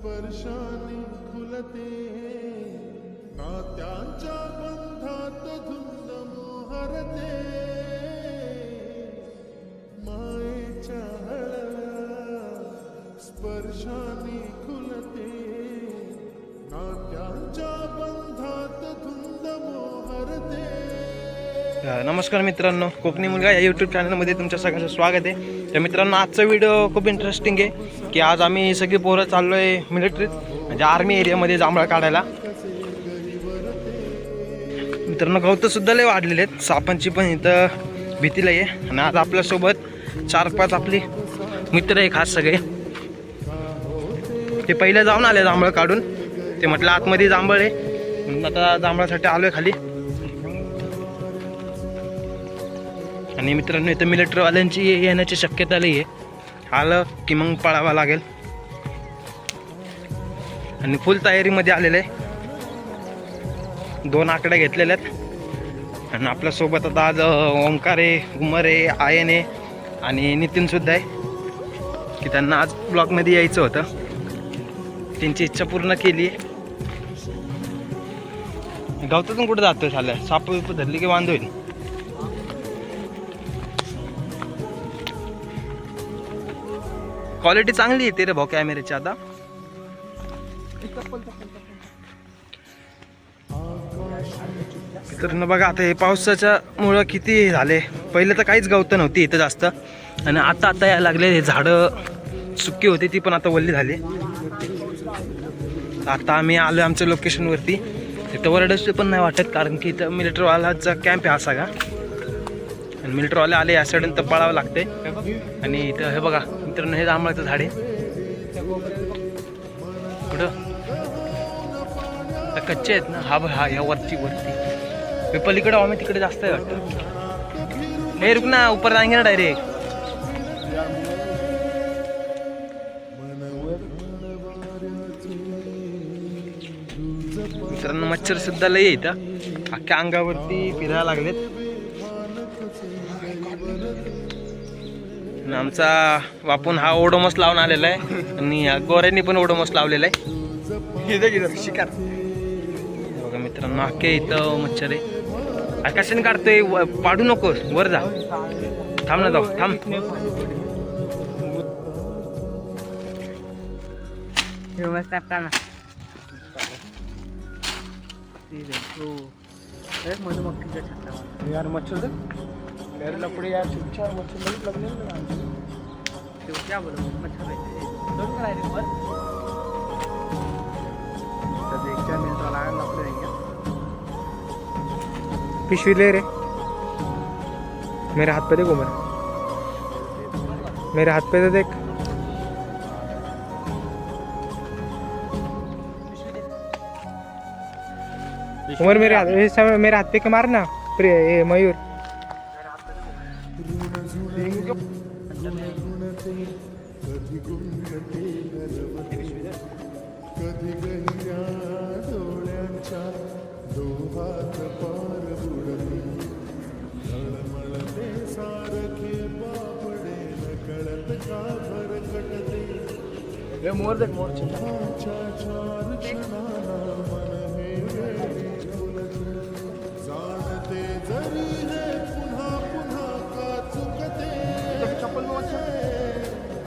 स्पर्शाने खुलते नात्यांच्या बंधात धुंद मोहरते मायेच्या हळव्या स्पर्शाने खुलते नात्यांच्या बंधात धुंद मोहरते. नमस्कार मित्रांनो, कोकणी मुलगा या यूट्यूब चॅनलमध्ये तुमच्या सगळ्यांचं स्वागत आहे. तर मित्रांनो, आजचा व्हिडिओ खूप इंटरेस्टिंग आहे की आज आम्ही सगळी पोरं चाललो आहे मिलिटरीत, म्हणजे आर्मी एरियामध्ये जांभळा काढायला. मित्रांनो, गवतंसुद्धा लय वाढलेले आहेत, सापांची पण इथं भीतीला आहे. आणि आज आपल्यासोबत 4-5 आपली मित्र आहे खास सगळे. ते पहिले जाऊन आले जांभळं काढून, ते म्हटलं आतमध्ये जांभळ आहे म्हणून आता जांभळासाठी आलो आहे खाली. आणि मित्रांनो, इथं मिलिटरीवाल्यांची येण्याची शक्यता लई आहे, आलं की मग पळावं लागेल. आणि फुल तयारीमध्ये आलेलं आहे, 2 आकड्या घेतलेल्या आहेत. आणि आपल्यासोबत आता आज ओंकार आहे, उमर आहे, आयन आहे आणि नितीनसुद्धा आहे की त्यांना आज ब्लॉगमध्ये यायचं होतं. त्यांची इच्छा पूर्ण केली आहे. गवतातून कुठं जातोय झालं, साप धरली की वांद होईल. क्वालिटी चांगली येते रे भाऊ कॅमेऱ्याची. आता तर बघा, आता हे पावसाच्या मुळे किती झाले. पहिले तर काहीच गवतं नव्हती इथं जास्त, आणि आता यायला लागले. हे झाडं सुकी होती ती पण आता वल्ली झाली. आता आम्ही आलो आमच्या लोकेशनवरती. इथं वरडस पण नाही वाटत, कारण की इथं मिलिटरीवालाचा कॅम्प आहे असा का. आणि मिलिटरीवाले आले या साईडून तर पळावं लागते. आणि इथं हे बघा मित्रांनो, हे जांभळाचं झाड आहे. कुठं कच्चे आहेत ना, हा या वरती हे पलीकडे आम्ही तिकडे जास्त आहे वाटतं. हे रुक ना, ऊपर जाएंगे ना डायरेक्ट. मित्रांनो, मच्छर सुद्धा लय इथं, अख्ख्या अंगावरती फिरायला लागलेत. आमचा बापून हा ओडोमस लावून आलेला आहे, आणि गोऱ्यांनी पण ओडोमस लावलेला आहे. शिकार बघा मित्रांनो, अख्खे इथं मच्छर आहे. कशाने काढतोय, पाडू नकोस, वर जा, थांब ना, जाऊ थांब. यार मच्छर मेरे लपड़े यार, छुच्छा मच्छर नहीं लगने लगा. तो क्या बोलो, मच्छर दोन कराए रे पर तब 1-4 मिनट लगा लपड़े रहेंगे. पिशवी ले रे, मेरे हाथ पे देखो, मेरे हाथ पे तो देख. उमर मेरे हाथ पे के मार ना मयूर. कधी गुंगटे हरवते कधी गहिऱ्या डोळ्यांच्या डोहात पार बुडते तळमळते सारखे बापडे नकळत का भरकटते. मोरच्या 4 क्षणाला मन हे वेळे फुलते जाणते जरी हे पुन्हा पुन्हा का चुकते.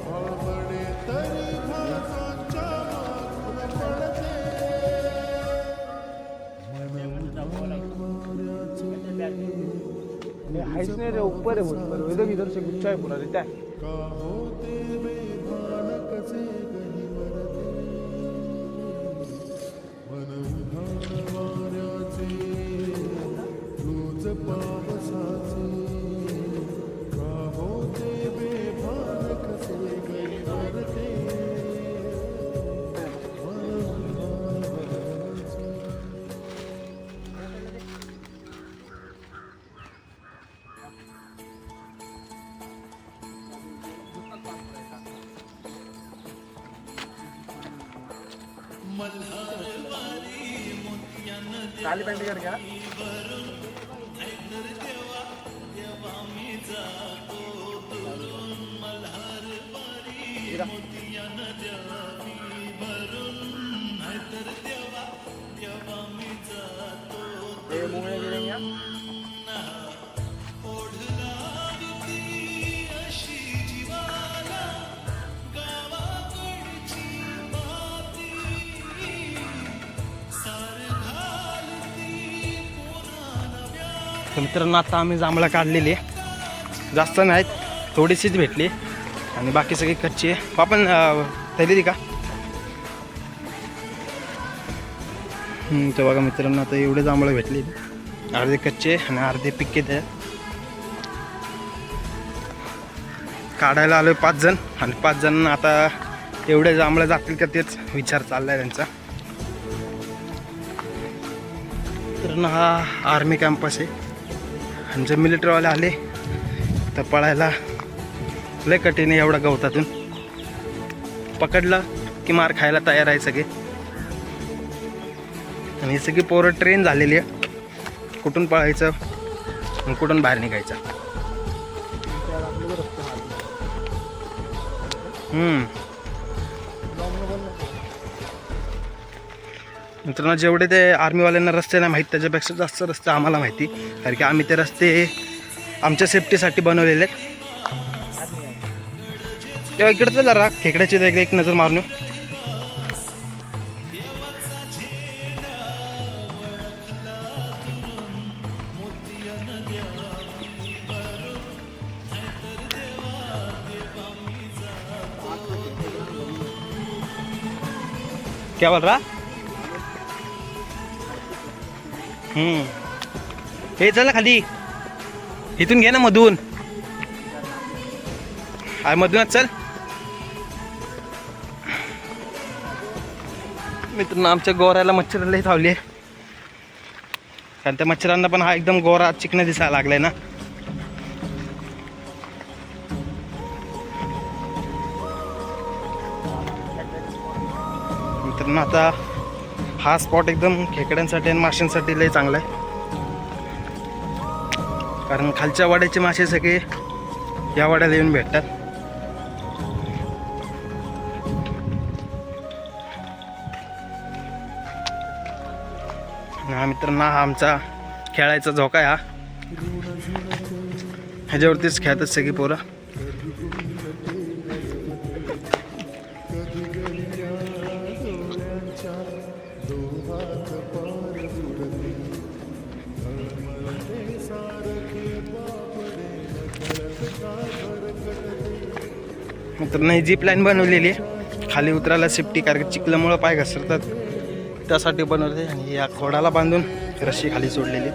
आवडे तरी भासांच्या मागून पडते हाइस नहीं रे, ऊपर है बहुत, इधर इधर से गुच्छा है पूरा रहता है. का होते बेभान कसे गहिवरते मन उधाण वाऱ्याचे रोज पावसाचे का होते बेभान कसे गहिवरते. काली पॅन्ट कर घ्या. तर मित्रांनो आता आम्ही जांभळं काढलेली आहे, जास्त नाहीत, थोडीशीच भेटली आणि बाकी सगळी कच्ची आहे. आपण तरी का तर बघा मित्रांनो आता एवढे जांभळं भेटली, अर्धे कच्चे आणि अर्धे पिके ते काढायला आलो 5 जण आणि 5 जण आता एवढे जांभळं जातील का तेच विचार चालला आहे त्यांचा. तर हा आर्मी कॅम्पस आहे आणि जर मिलिटरीवाले आले तर पळायला लय कठीण आहे एवढा गवतातून, पकडलं की मार खायला तयार आहे सगळे. आणि ही सगळी पोरं ट्रेन झालेली आहे, कुठून पळायचं आणि कुठून बाहेर निघायचं. मित्रांनो जेवढे ते आर्मीवाल्यांना रस्ते नाही माहीत त्याच्यापेक्षा जास्त रस्ते आम्हाला माहिती, कारण की आम्ही ते रस्ते आमच्या सेफ्टीसाठी बनवलेले आहेत. तेव्हा इकडचं जरा खेकड्याची एक नजर मारून क्या बोल रहा. हे चल ना खाली, इथून घे ना मधून, मधूनच चल. मित्रांनो आमच्या गोऱ्याला मच्छराला धावली आहे, कारण त्या मच्छरांना पण हा एकदम गोरा चिकना दिसायला लागलाय ना. मित्रांनो आता हा स्पॉट एकदम खेकड्यांसाठी आणि माशांसाठी लय चांगला आहे, कारण खालच्या वाड्याचे मासे सगळे या वाड्याला येऊन भेटतात. हा मित्रांनो हा आमचा खेळायचा झोका आहे, हा ह्याच्यावरतीच खेळतात सगळी पोरं. मित्रांनो ही जीप लाईन बनवलेली आहे, खाली उतरायला सेफ्टी, कारण चिखलामुळं पाय घसरतात त्यासाठी बनवते. आणि या खोडाला बांधून रस्सी खाली सोडलेली.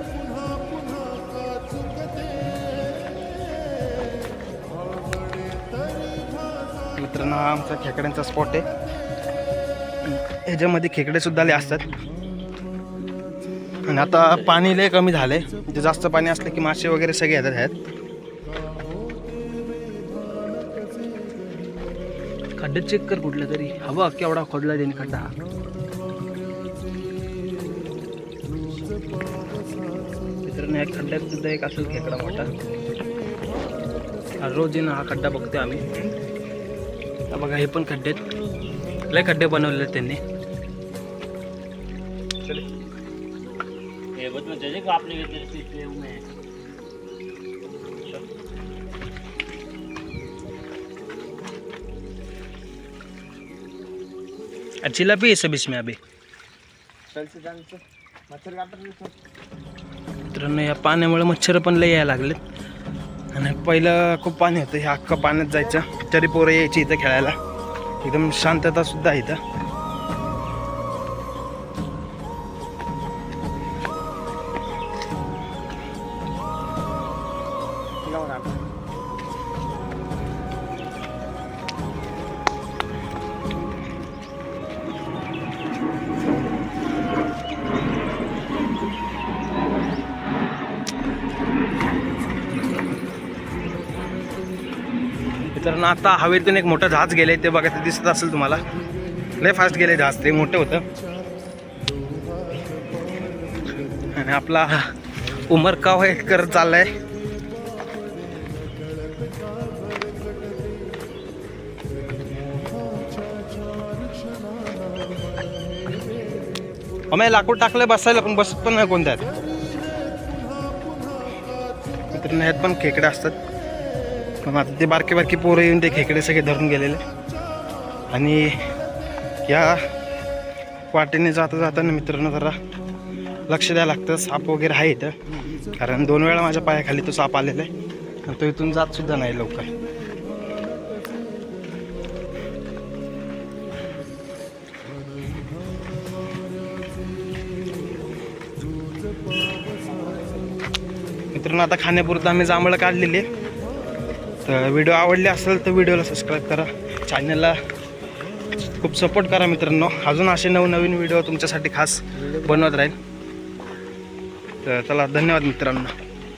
मित्रांनो हा आमचा खेकड्यांचा स्पॉट आहे, ह्याच्यामध्ये खेकडे सुद्धा लय असतात. आणि आता पाणी लय कमी झालंय, म्हणजे जास्त पाणी असलं की मासे वगैरे सगळे येतात ह्यात. खड्डे चेक कर कुठलं तरी, हवा केवढा खोदला त्याने खड्डा. मित्रांनो या खड्ड्यात सुद्धा एक असेल खेकडा मोठा, रोज ना हा खड्डा बघतोय आम्ही. बघा हे पण खड्डे, लय खड्डे बनवले त्यांनी. चिला भी है सब इसमें अभी. मित्रांनो या पाण्यामुळे मच्छर पण लय यायला लागलेत, आणि पहिलं खूप पाणी होतं, हे अख्खं पाण्यात जायचं तरी पोरं यायची इथं खेळायला. एकदम शांतता सुद्धा आहे इथं. मित्रांनो आता हवेतून एक मोठं जहाज गेले, ते बघा ते दिसत असेल तुम्हाला, लय फास्ट गेले जहाज, ते मोठं होतं. आणि आपला उमर का वाईट करत चाललाय. आम्ही लाकूड टाकलं बसायला, पण बसत पण नाही कोणत्यात. मित्रांनो ह्यात पण खेकडे असतात, पण आता ते बारके बारके पोरं येऊन ते खेकडे सगळे धरून गेलेले. आणि या वाटेने जाता जाताना मित्रांनो जरा लक्ष द्यायला लागतं. साप वगैरे आहे इथं, कारण 2 वेळा माझ्या पायाखाली तो साप आलेला आहे आणि तो इथून जात सुद्धा नाही लवकर. मित्रांनो आता खाण्यापुरतं आम्ही जांभळं काढलेली आहे. तर व्हिडिओ आवडले असेल तर व्हिडिओला सबस्क्राईब करा, चॅनलला खूप सपोर्ट करा मित्रांनो. अजून असे नवनवीन व्हिडिओ तुमच्यासाठी खास बनवत राहील. तर चला धन्यवाद मित्रांनो.